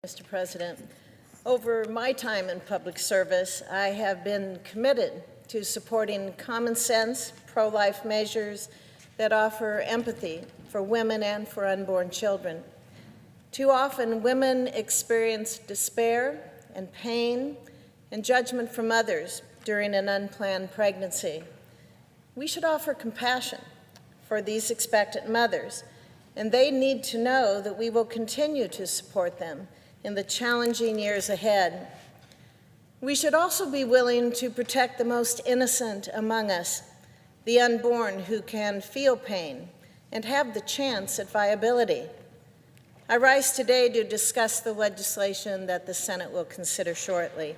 Mr. President. Over my time in public service, I have been committed to supporting common sense, pro-life measures that offer empathy for women and for unborn children. Too often, women experience despair and pain and judgment from others during an unplanned pregnancy. We should offer compassion for these expectant mothers, and they need to know that we will continue to support them in the challenging years ahead. We should also be willing to protect the most innocent among us, the unborn who can feel pain and have the chance at viability. I rise today to discuss the legislation that the Senate will consider shortly,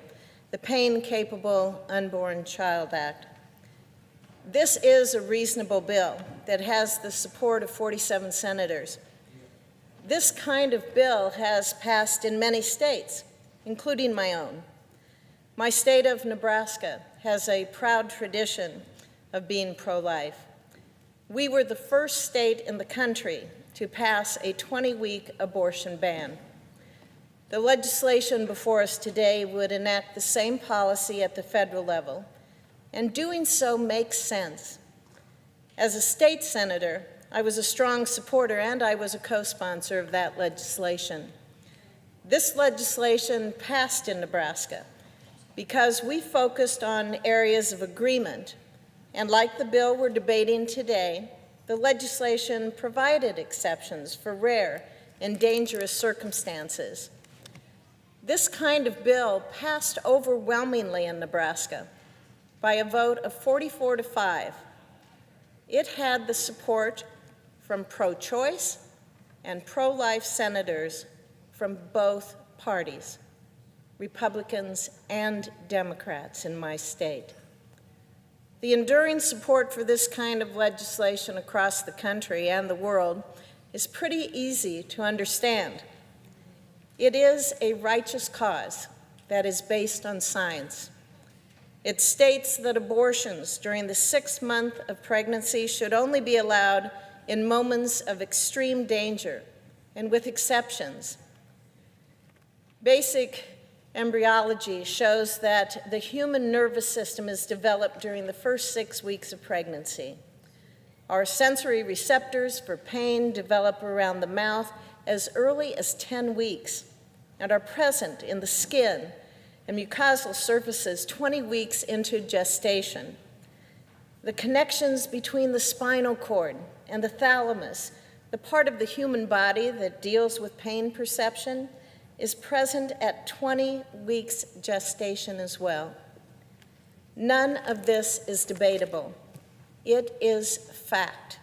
the Pain-Capable Unborn Child Act. This is a reasonable bill that has the support of 47 senators. This kind of bill has passed in many states, including my own. My state of Nebraska has a proud tradition of being pro-life. We were the first state in the country to pass a 20-week abortion ban. The legislation before us today would enact the same policy at the federal level, and doing so makes sense. As a state senator, I was a strong supporter and I was a co-sponsor of that legislation. This legislation passed in Nebraska because we focused on areas of agreement, and like the bill we're debating today, the legislation provided exceptions for rare and dangerous circumstances. This kind of bill passed overwhelmingly in Nebraska by a vote of 44-5. It had the support from pro-choice and pro-life senators from both parties, Republicans and Democrats in my state. The enduring support for this kind of legislation across the country and the world is pretty easy to understand. It is a righteous cause that is based on science. It states that abortions during the 6th month of pregnancy should only be allowed in moments of extreme danger and with exceptions. Basic embryology shows that the human nervous system is developed during the first 6 weeks of pregnancy. Our sensory receptors for pain develop around the mouth as early as 10 weeks and are present in the skin and mucosal surfaces 20 weeks into gestation. The connections between the spinal cord and the thalamus, the part of the human body that deals with pain perception, is present at 20 weeks gestation as well. None of this is debatable. It is fact.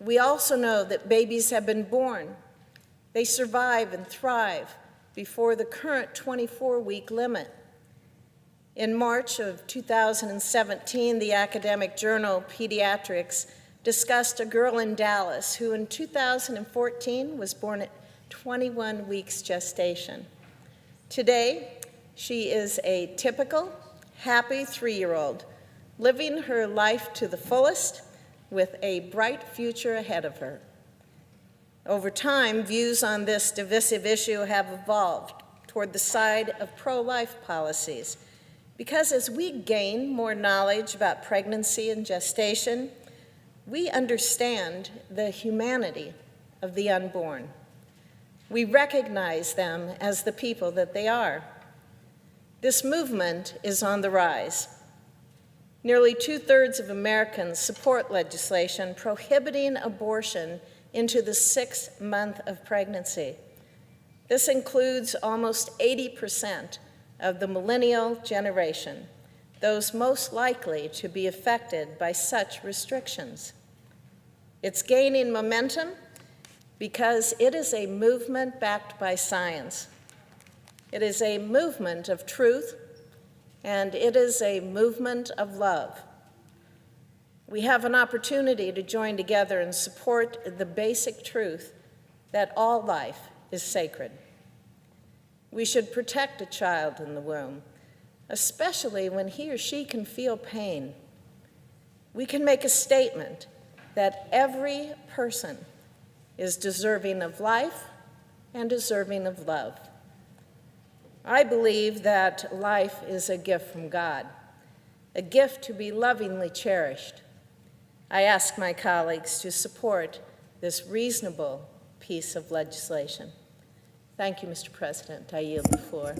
We also know that babies have been born. They survive and thrive before the current 24-week limit. In March of 2017, the academic journal Pediatrics discussed a girl in Dallas who in 2014 was born at 21 weeks gestation. Today, she is a typical, happy 3-year-old, living her life to the fullest with a bright future ahead of her. Over time, views on this divisive issue have evolved toward the side of pro-life policies, because as we gain more knowledge about pregnancy and gestation, we understand the humanity of the unborn. We recognize them as the people that they are. This movement is on the rise. Nearly 2/3 of Americans support legislation prohibiting abortion into the 6th month of pregnancy. This includes almost 80% of the millennial generation, those most likely to be affected by such restrictions. It's gaining momentum because it is a movement backed by science. It is a movement of truth, and it is a movement of love. We have an opportunity to join together and support the basic truth that all life is sacred. We should protect a child in the womb, especially when he or she can feel pain. We can make a statement that every person is deserving of life and deserving of love. I believe that life is a gift from God, a gift to be lovingly cherished. I ask my colleagues to support this reasonable piece of legislation. Thank you, Mr. President. I yield the floor.